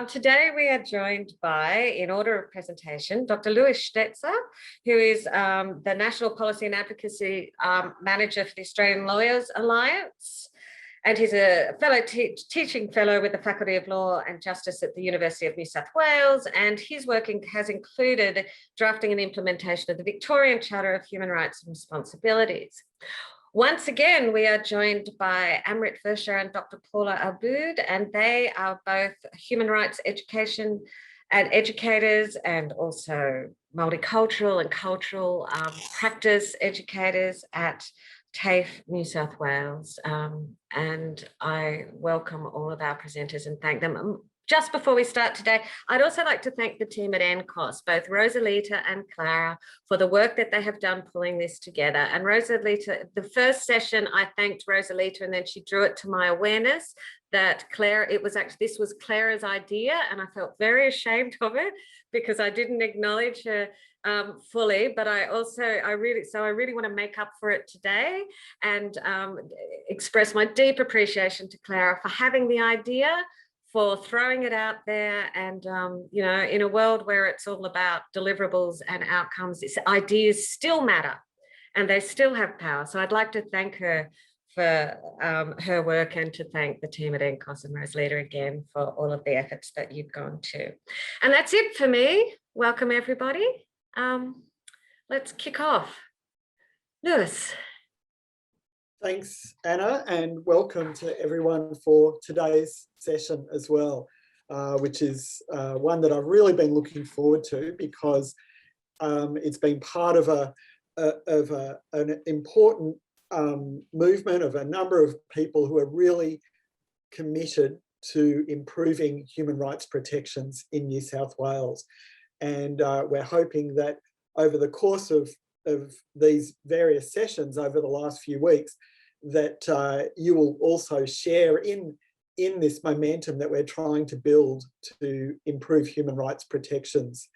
Today we are joined by, in order of presentation, Dr. Louis Stetzer, who is the National Policy and Advocacy Manager for the Australian Lawyers Alliance. And he's a fellow teaching fellow with the Faculty of Law and Justice at the University of New South Wales. And his work has included drafting and implementation of the Victorian Charter of Human Rights and Responsibilities. Once again, we are joined by Amrit and Dr. Paula Aboud, and they are both human rights education and educators, and also multicultural and cultural practice educators at TAFE, New South Wales. And I welcome all of our presenters and thank them. Just before we start today, I'd also like to thank the team at NCOSS, both Rosalita and Clara, for the work that they have done pulling this together. And Rosalita, the first session, I thanked Rosalita, and then she drew it to my awareness that this was Clara's idea, and I felt very ashamed of it because I didn't acknowledge her fully, but I really want to make up for it today and express my deep appreciation to Clara for having the idea, for throwing it out there, and in a world where it's all about deliverables and outcomes, ideas still matter and they still have power. So I'd like to thank her for her work, and to thank the team at NCOSS and Rosalita again for all of the efforts that you've gone to. And that's it for me. Welcome everybody. Let's kick off. Louis. Thanks, Anna, and welcome to everyone for today's session as well, which is one that I've really been looking forward to, because it's been part of an important movement of a number of people who are really committed to improving human rights protections in New South Wales. And we're hoping that over the course of these various sessions over the last few weeks, that you will also share in this momentum that we're trying to build to improve human rights protections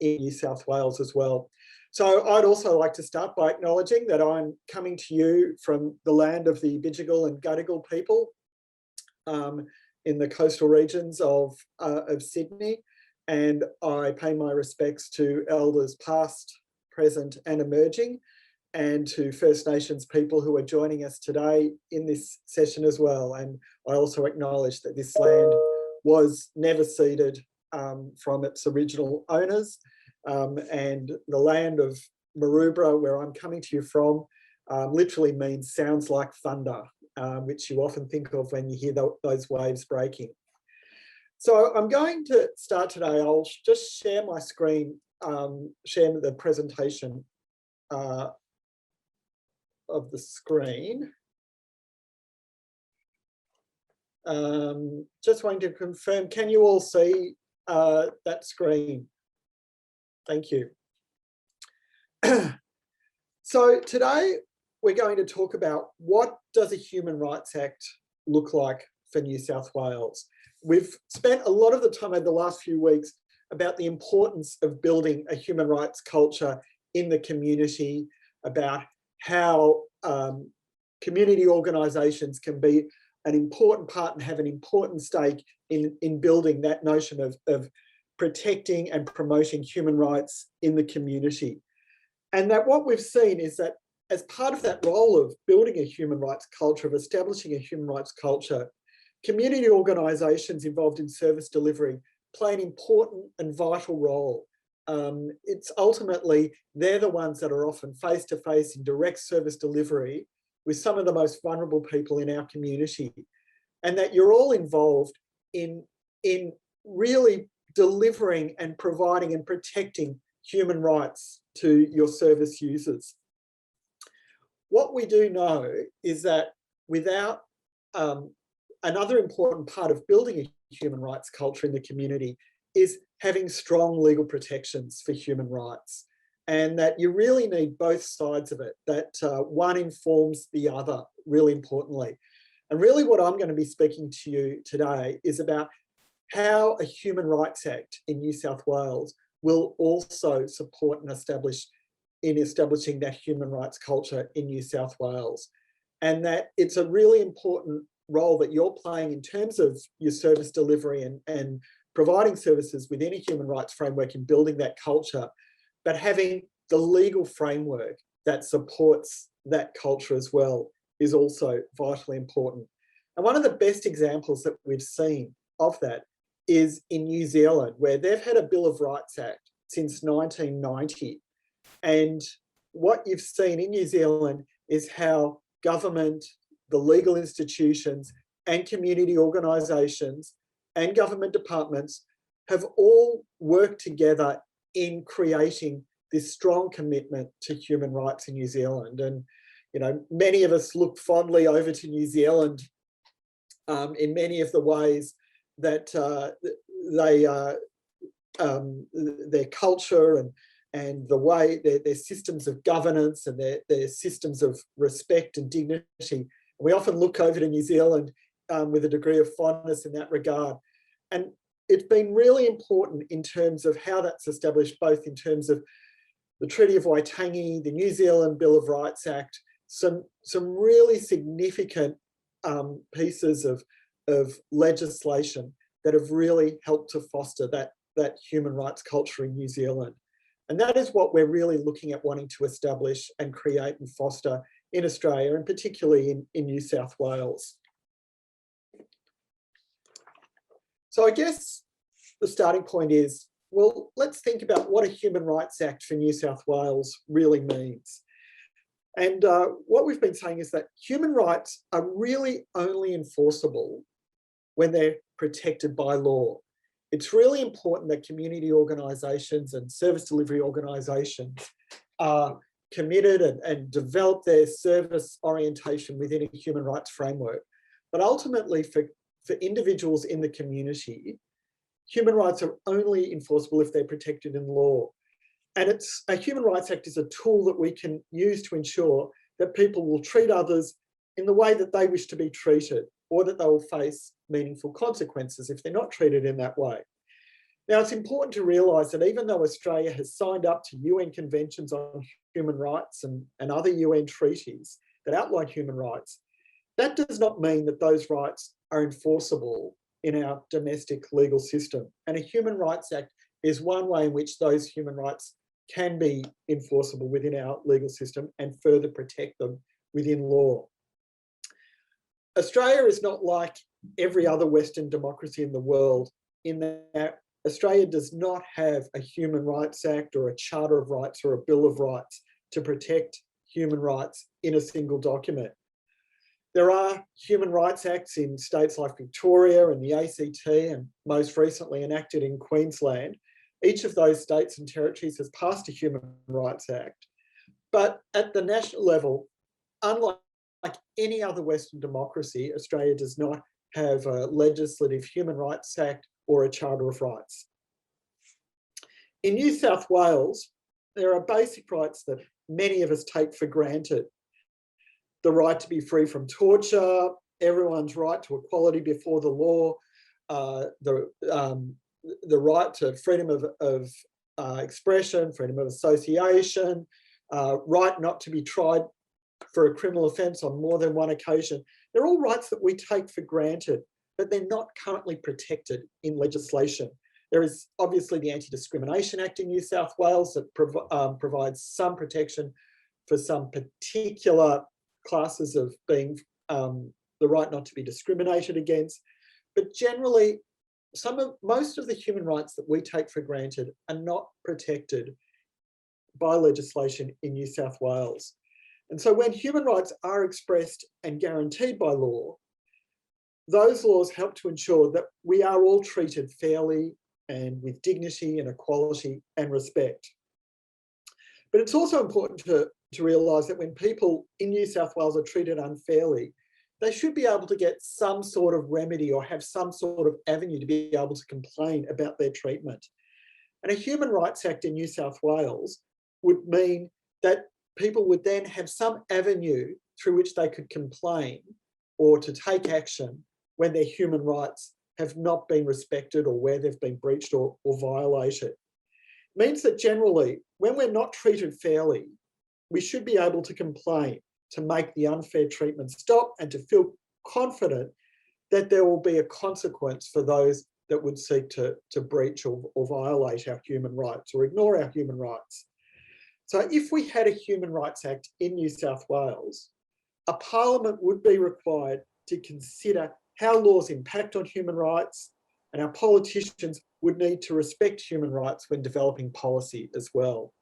in New South Wales as well. So I'd also like to start by acknowledging that I'm coming to you from the land of the Bidjigal and Gadigal people in the coastal regions of Sydney, and I pay my respects to elders past, present and emerging, and to First Nations people who are joining us today in this session as well. And I also acknowledge that this land was never ceded from its original owners, and the land of Maroubra, where I'm coming to you from, literally means sounds like thunder, which you often think of when you hear those waves breaking. So I'm going to start today. I'll just share my screen, share the presentation of the screen. Just wanting to confirm, can you all see that screen? Thank you. So today we're going to talk about, what does a Human Rights Act look like for New South Wales? We've spent a lot of the time over the last few weeks about the importance of building a human rights culture in the community, about how community organisations can be an important part and have an important stake in building that notion of protecting and promoting human rights in the community. And that what we've seen is that as part of that role of building a human rights culture, of establishing a human rights culture, community organisations involved in service delivery play an important and vital role. It's ultimately, they're the ones that are often face-to-face in direct service delivery with some of the most vulnerable people in our community, and that you're all involved in really delivering and providing and protecting human rights to your service users. What we do know is that without another important part of building a human rights culture in the community is having strong legal protections for human rights, and that you really need both sides of it, that one informs the other really importantly. And really what I'm going to be speaking to you today is about how a Human Rights Act in New South Wales will also support and establishing that human rights culture in New South Wales. And that it's a really important role that you're playing in terms of your service delivery and providing services within a human rights framework and building that culture, but having the legal framework that supports that culture as well is also vitally important. And one of the best examples that we've seen of that is in New Zealand, where they've had a Bill of Rights Act since 1990. And what you've seen in New Zealand is how government, the legal institutions, and community organisations and government departments have all worked together in creating this strong commitment to human rights in New Zealand. And, you know, many of us look fondly over to New Zealand in many of the ways that their culture and the way their systems of governance and their systems of respect and dignity. We often look over to New Zealand with a degree of fondness in that regard. And it's been really important in terms of how that's established, both in terms of the Treaty of Waitangi, the New Zealand Bill of Rights Act, some really significant pieces of legislation that have really helped to foster that human rights culture in New Zealand. And that is what we're really looking at wanting to establish and create and foster in Australia, and particularly in New South Wales. So I guess the starting point is, well, let's think about what a Human Rights Act for New South Wales really means. And what we've been saying is that human rights are really only enforceable when they're protected by law. It's really important that community organisations and service delivery organisations are committed and develop their service orientation within a human rights framework. But ultimately, for individuals in the community, human rights are only enforceable if they're protected in law. And a Human Rights Act is a tool that we can use to ensure that people will treat others in the way that they wish to be treated, or that they will face meaningful consequences if they're not treated in that way. Now, it's important to realise that even though Australia has signed up to UN conventions on human rights and other UN treaties that outline human rights, that does not mean that those rights are enforceable in our domestic legal system. And a Human Rights Act is one way in which those human rights can be enforceable within our legal system and further protect them within law. Australia is not like every other Western democracy in the world in that Australia does not have a Human Rights Act or a Charter of Rights or a Bill of Rights to protect human rights in a single document. There are human rights acts in states like Victoria and the ACT, and most recently enacted in Queensland. Each of those states and territories has passed a Human Rights Act. But at the national level, unlike any other Western democracy, Australia does not have a legislative Human Rights Act or a Charter of Rights. In New South Wales, there are basic rights that many of us take for granted. The right to be free from torture, everyone's right to equality before the law, the right to freedom of expression, freedom of association, right not to be tried for a criminal offence on more than one occasion. They're all rights that we take for granted, but they're not currently protected in legislation. There is obviously the Anti-Discrimination Act in New South Wales that provides some protection for some particular classes of being the right not to be discriminated against. But generally, most of the human rights that we take for granted are not protected by legislation in New South Wales. And so when human rights are expressed and guaranteed by law, those laws help to ensure that we are all treated fairly and with dignity and equality and respect. But it's also important to realise that when people in New South Wales are treated unfairly, they should be able to get some sort of remedy or have some sort of avenue to be able to complain about their treatment. And a Human Rights Act in New South Wales would mean that people would then have some avenue through which they could complain or to take action when their human rights have not been respected or where they've been breached or violated. It means that generally, when we're not treated fairly, we should be able to complain to make the unfair treatment stop and to feel confident that there will be a consequence for those that would seek to breach or violate our human rights or ignore our human rights. So if we had a Human Rights Act in New South Wales, a parliament would be required to consider how laws impact on human rights, and our politicians would need to respect human rights when developing policy as well.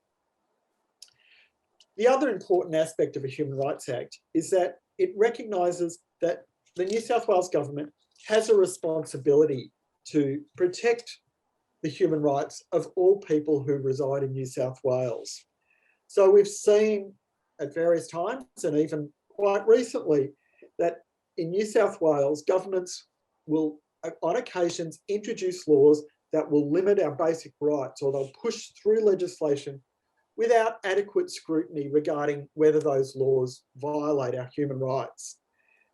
The other important aspect of a Human Rights Act is that it recognises that the New South Wales government has a responsibility to protect the human rights of all people who reside in New South Wales. So we've seen at various times, and even quite recently, that in New South Wales, governments will, on occasions, introduce laws that will limit our basic rights, or they'll push through legislation without adequate scrutiny regarding whether those laws violate our human rights.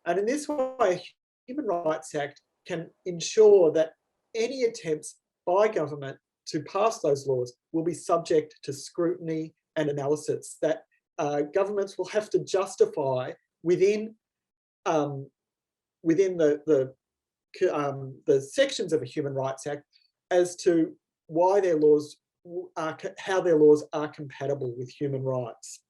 And in this way, a Human Rights Act can ensure that any attempts by government to pass those laws will be subject to scrutiny and analysis that governments will have to justify within the sections of a Human Rights Act as to why their laws are, how their laws are compatible with human rights.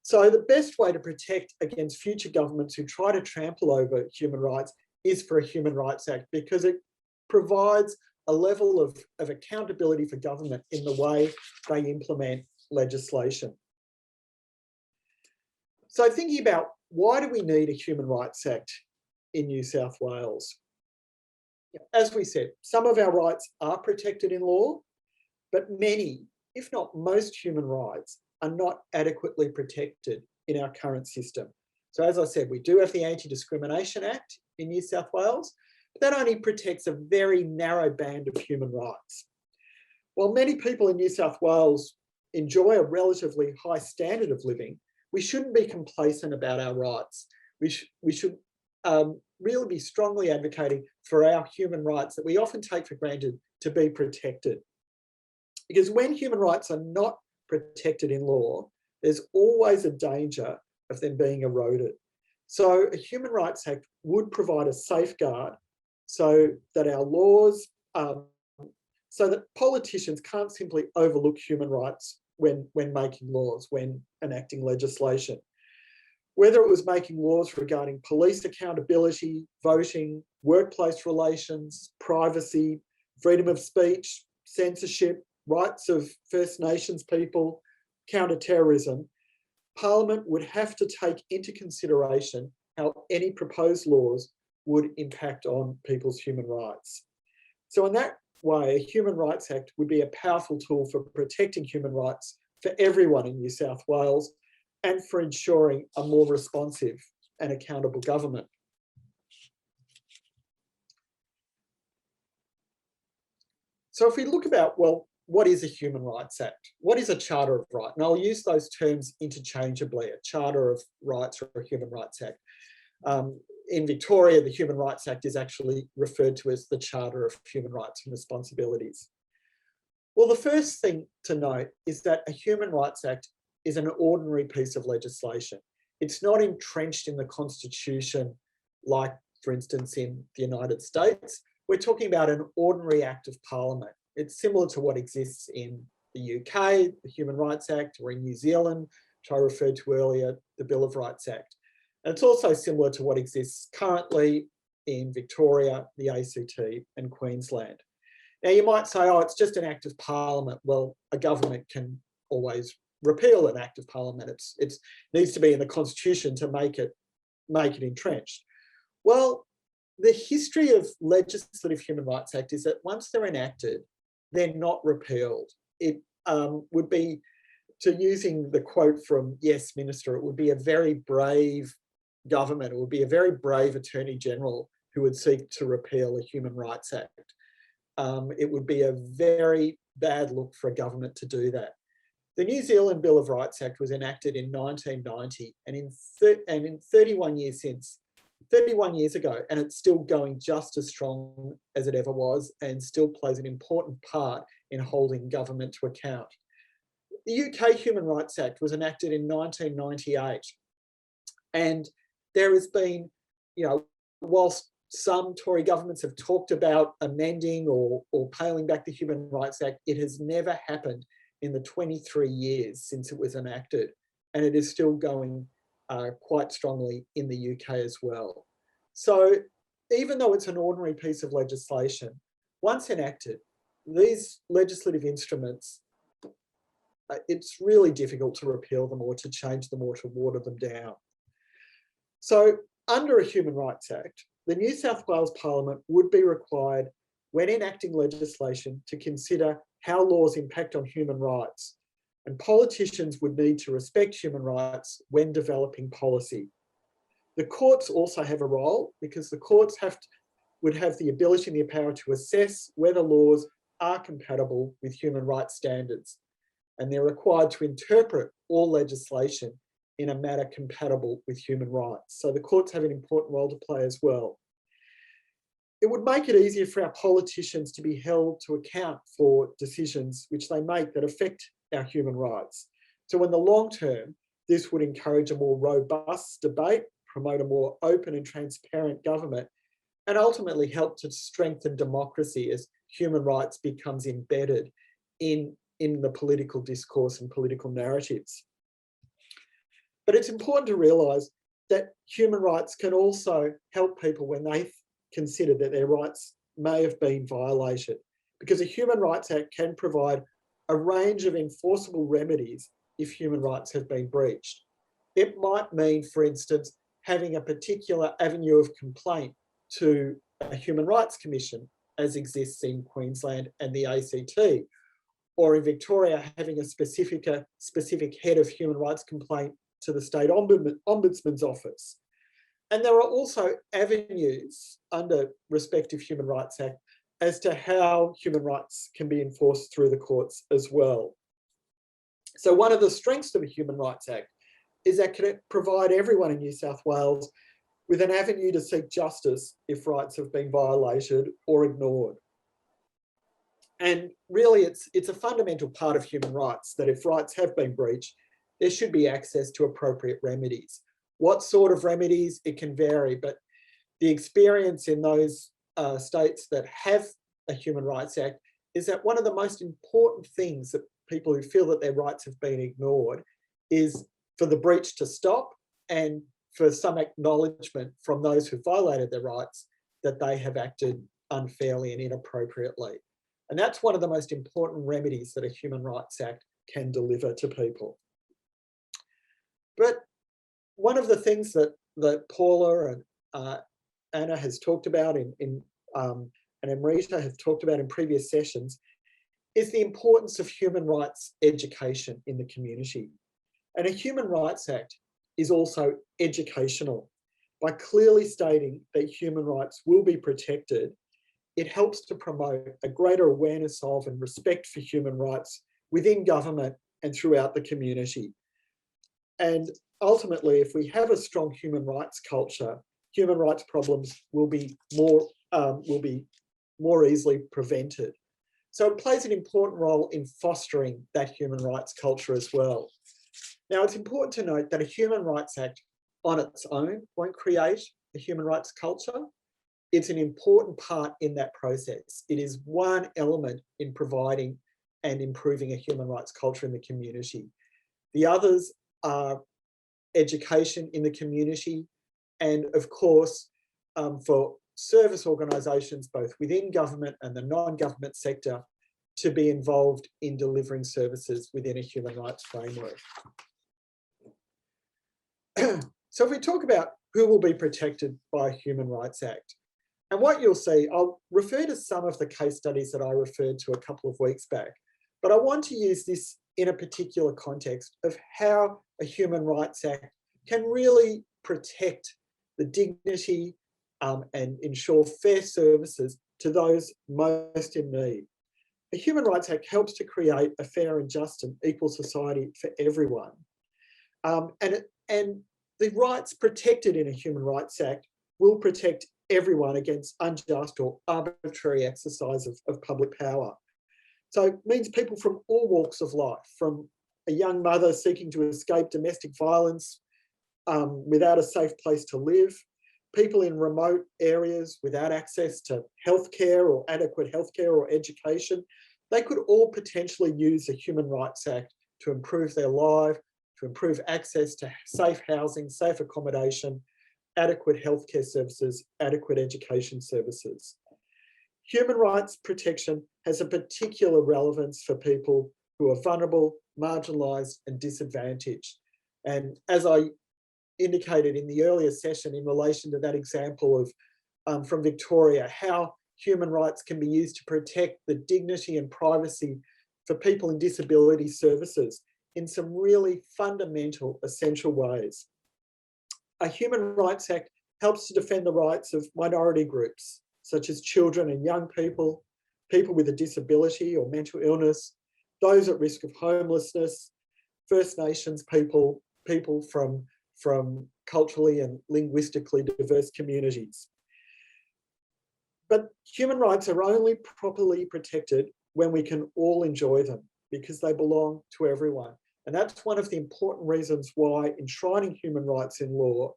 So the best way to protect against future governments who try to trample over human rights is for a Human Rights Act, because it provides a level of accountability for government in the way they implement legislation. So thinking about, why do we need a Human Rights Act in New South Wales? As we said, some of our rights are protected in law, but many, if not most, human rights are not adequately protected in our current system. So as I said, we do have the Anti-Discrimination Act in New South Wales, but that only protects a very narrow band of human rights. While many people in New South Wales enjoy a relatively high standard of living, we shouldn't be complacent about our rights. We should really be strongly advocating for our human rights that we often take for granted to be protected. Because when human rights are not protected in law, there's always a danger of them being eroded. So a Human Rights Act would provide a safeguard so that our laws, so that politicians can't simply overlook human rights when making laws, when enacting legislation. Whether it was making laws regarding police accountability, voting, workplace relations, privacy, freedom of speech, censorship, rights of First Nations people, counter-terrorism, Parliament would have to take into consideration how any proposed laws would impact on people's human rights. So in that way, a Human Rights Act would be a powerful tool for protecting human rights for everyone in New South Wales and for ensuring a more responsive and accountable government. So if we look about, well, what is a Human Rights Act? What is a Charter of Right? And I'll use those terms interchangeably, a Charter of Rights or a Human Rights Act. In Victoria, the Human Rights Act is actually referred to as the Charter of Human Rights and Responsibilities. Well, the first thing to note is that a Human Rights Act is an ordinary piece of legislation. It's not entrenched in the Constitution like, for instance, in the United States. We're talking about an ordinary act of Parliament. It's similar to what exists in the UK, the Human Rights Act, or in New Zealand, which I referred to earlier, the Bill of Rights Act. And it's also similar to what exists currently in Victoria, the ACT, and Queensland. Now, you might say, oh, it's just an act of Parliament. Well, a government can always repeal an act of Parliament. It needs to be in the Constitution to make it entrenched. Well, the history of legislative Human Rights Act is that once they're enacted, they're not repealed. It would be, to using the quote from Yes Minister, it would be a very brave government, it would be a very brave Attorney General who would seek to repeal a Human Rights Act. It would be a very bad look for a government to do that. The New Zealand Bill of Rights Act was enacted in 1990, and in 31 years since, 31 years ago, and it's still going just as strong as it ever was and still plays an important part in holding government to account. The UK Human Rights Act was enacted in 1998, and there has been whilst some Tory governments have talked about amending or paling back the Human Rights Act, it has never happened in the 23 years since it was enacted, and it is still going quite strongly in the UK as well. So even though it's an ordinary piece of legislation, once enacted, these legislative instruments, it's really difficult to repeal them or to change them or to water them down. So under a Human Rights Act, the New South Wales Parliament would be required, when enacting legislation, to consider how laws impact on human rights. And politicians would need to respect human rights when developing policy. The courts also have a role, because the courts would have the ability and the power to assess whether laws are compatible with human rights standards. And they're required to interpret all legislation in a manner compatible with human rights. So the courts have an important role to play as well. It would make it easier for our politicians to be held to account for decisions which they make that affect our human rights. So in the long term, this would encourage a more robust debate, promote a more open and transparent government, and ultimately help to strengthen democracy as human rights becomes embedded in the political discourse and political narratives. But it's important to realise that human rights can also help people when they consider that their rights may have been violated, because a Human Rights Act can provide a range of enforceable remedies if human rights have been breached. It might mean, for instance, having a particular avenue of complaint to a Human Rights Commission, as exists in Queensland and the ACT, or in Victoria, having a specific head of human rights complaint to the State Ombudsman's Office. And there are also avenues under respective Human Rights Act as to how human rights can be enforced through the courts as well. So one of the strengths of the Human Rights Act is that it can provide everyone in New South Wales with an avenue to seek justice if rights have been violated or ignored. And really, it's a fundamental part of human rights that if rights have been breached, there should be access to appropriate remedies. What sort of remedies? It can vary, but the experience in those states that have a Human Rights Act is that one of the most important things that people who feel that their rights have been ignored is for the breach to stop and for some acknowledgement from those who violated their rights that they have acted unfairly and inappropriately. And that's one of the most important remedies that a Human Rights Act can deliver to people. But one of the things that Paula and Anna has talked about and Amrita have talked about in previous sessions is the importance of human rights education in the community. And a Human Rights Act is also educational. By clearly stating that human rights will be protected, it helps to promote a greater awareness of and respect for human rights within government and throughout the community. And ultimately, if we have a strong human rights culture, human rights problems will be more easily prevented. So it plays an important role in fostering that human rights culture as well. Now, it's important to note that a Human Rights Act on its own won't create a human rights culture. It's an important part in that process. It is one element in providing and improving a human rights culture in the community. The others are education in the community and, of course, for service organisations, both within government and the non-government sector, to be involved in delivering services within a human rights framework. So if we talk about who will be protected by a Human Rights Act, and what you'll see, I'll refer to some of the case studies that I referred to a couple of weeks back, but I want to use this in a particular context of how a Human Rights Act can really protect the dignity and ensure fair services to those most in need. The Human Rights Act helps to create a fair and just and equal society for everyone. And the rights protected in a Human Rights Act will protect everyone against unjust or arbitrary exercise of public power. So it means people from all walks of life, from a young mother seeking to escape domestic violence without a safe place to live, people in remote areas without access to healthcare or adequate healthcare or education, they could all potentially use the Human Rights Act to improve their life, to improve access to safe housing, safe accommodation, adequate healthcare services, adequate education services. Human rights protection has a particular relevance for people who are vulnerable, marginalised and disadvantaged. And as I indicated in the earlier session in relation to that example of from Victoria, how human rights can be used to protect the dignity and privacy for people in disability services in some really fundamental, essential ways. A Human Rights Act helps to defend the rights of minority groups, such as children and young people, people with a disability or mental illness, those at risk of homelessness, First Nations people, people from culturally and linguistically diverse communities. But human rights are only properly protected when we can all enjoy them, because they belong to everyone. And that's one of the important reasons why enshrining human rights in law,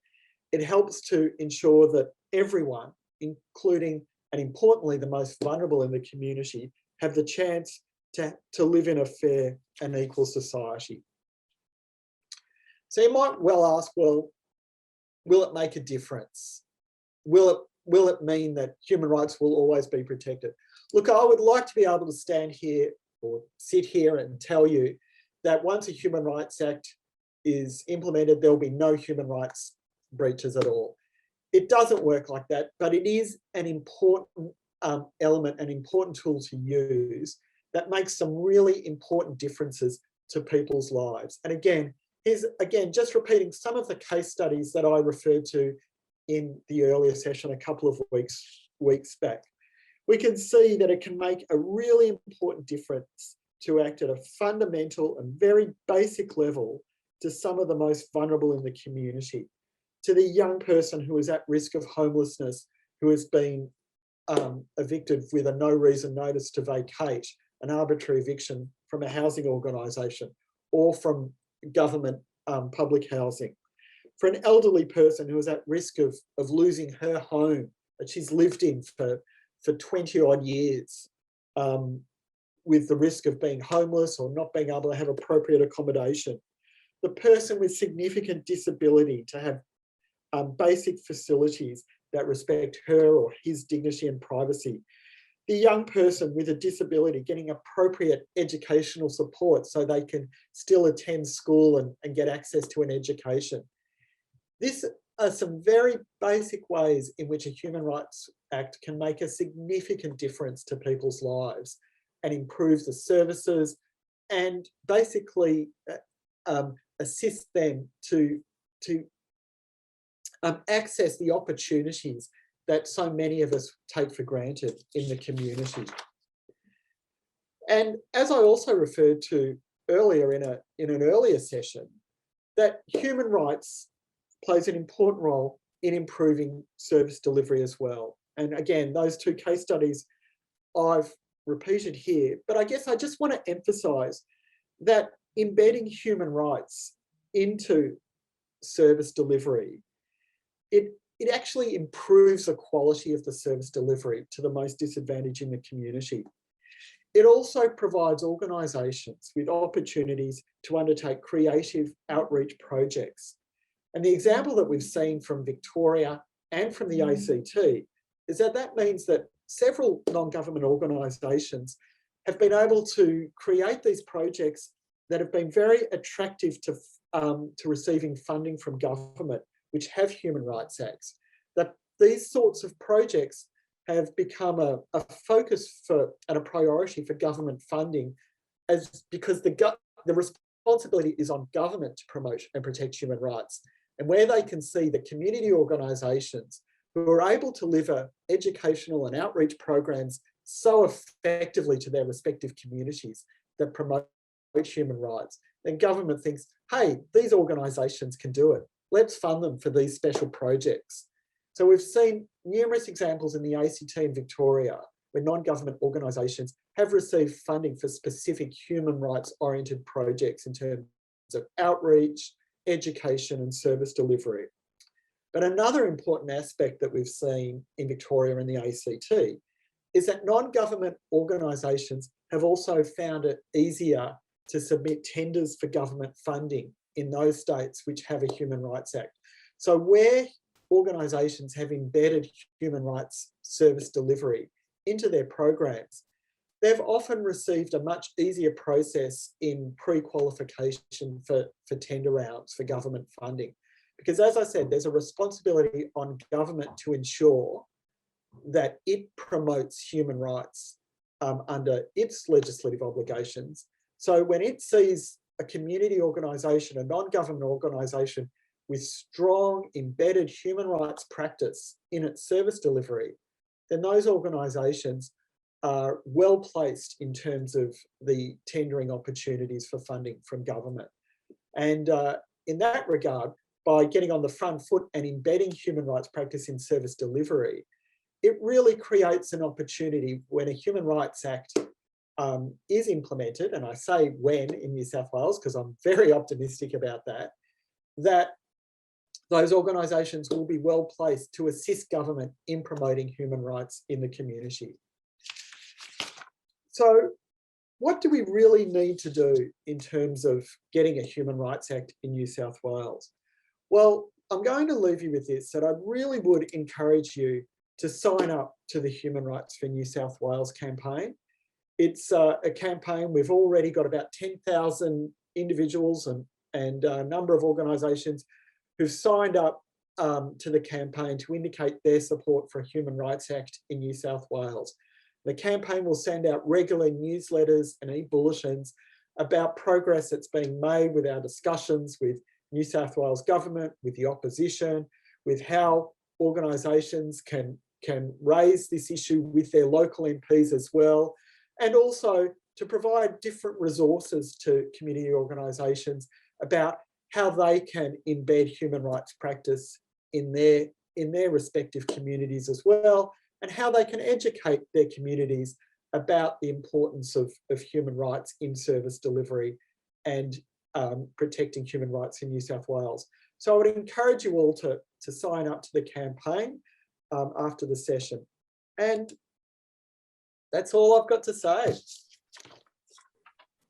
it helps to ensure that everyone, including and importantly the most vulnerable in the community, have the chance to live in a fair and equal society. So you might well ask, well, will it make a difference? Will it mean that human rights will always be protected? Look, I would like to be able to stand here or sit here and tell you that once a Human Rights Act is implemented, there will be no human rights breaches at all. It doesn't work like that, but it is an important element, an important tool to use that makes some really important differences to people's lives. And again, here's just repeating some of the case studies that I referred to in the earlier session a couple of weeks back. We can see that it can make a really important difference to act at a fundamental and very basic level to some of the most vulnerable in the community, to the young person who is at risk of homelessness, who has been evicted with a no reason notice to vacate, an arbitrary eviction from a housing organisation or from government public housing. For an elderly person who is at risk of losing her home that she's lived in for 20 odd years, with the risk of being homeless or not being able to have appropriate accommodation. The person with significant disability to have basic facilities that respect her or his dignity and privacy. The young person with a disability getting appropriate educational support so they can still attend school and get access to an education. These are some very basic ways in which a Human Rights Act can make a significant difference to people's lives and improve the services and basically assist them to access the opportunities that so many of us take for granted in the community. And as I also referred to earlier in an earlier session, that human rights plays an important role in improving service delivery as well. And again, those two case studies I've repeated here, but I guess I just want to emphasise that embedding human rights into service delivery, it actually improves the quality of the service delivery to the most disadvantaged in the community. It also provides organisations with opportunities to undertake creative outreach projects. And the example that we've seen from Victoria and from the ACT is that means that several non-government organisations have been able to create these projects that have been very attractive to receiving funding from government, which have human rights acts. That these sorts of projects have become a focus and a priority for government funding, because the responsibility is on government to promote and protect human rights. And where they can see the community organisations who are able to deliver educational and outreach programs so effectively to their respective communities that promote human rights, then government thinks, hey, these organisations can do it. Let's fund them for these special projects. So we've seen numerous examples in the ACT and Victoria where non-government organisations have received funding for specific human rights-oriented projects in terms of outreach, education and service delivery. But another important aspect that we've seen in Victoria and the ACT is that non-government organisations have also found it easier to submit tenders for government funding in those states which have a Human Rights Act. So where organisations have embedded human rights service delivery into their programs, they've often received a much easier process in pre-qualification for tender rounds for government funding. Because as I said, there's a responsibility on government to ensure that it promotes human rights under its legislative obligations. So when it sees a community organisation, a non-government organisation with strong embedded human rights practice in its service delivery, then those organisations are well placed in terms of the tendering opportunities for funding from government. And in that regard, by getting on the front foot and embedding human rights practice in service delivery, it really creates an opportunity when a Human Rights Act is implemented, and I say when in New South Wales, because I'm very optimistic about that, that those organisations will be well placed to assist government in promoting human rights in the community. So what do we really need to do in terms of getting a Human Rights Act in New South Wales? Well, I'm going to leave you with this, that I really would encourage you to sign up to the Human Rights for New South Wales campaign. It's a campaign, we've already got about 10,000 individuals and a number of organisations who've signed up to the campaign to indicate their support for a Human Rights Act in New South Wales. The campaign will send out regular newsletters and e-bulletins about progress that's being made with our discussions with New South Wales government, with the opposition, with how organisations can raise this issue with their local MPs as well, and also to provide different resources to community organisations about how they can embed human rights practice in their respective communities as well, and how they can educate their communities about the importance of human rights in service delivery and protecting human rights in New South Wales. So I would encourage you all to sign up to the campaign after the session. And that's all I've got to say.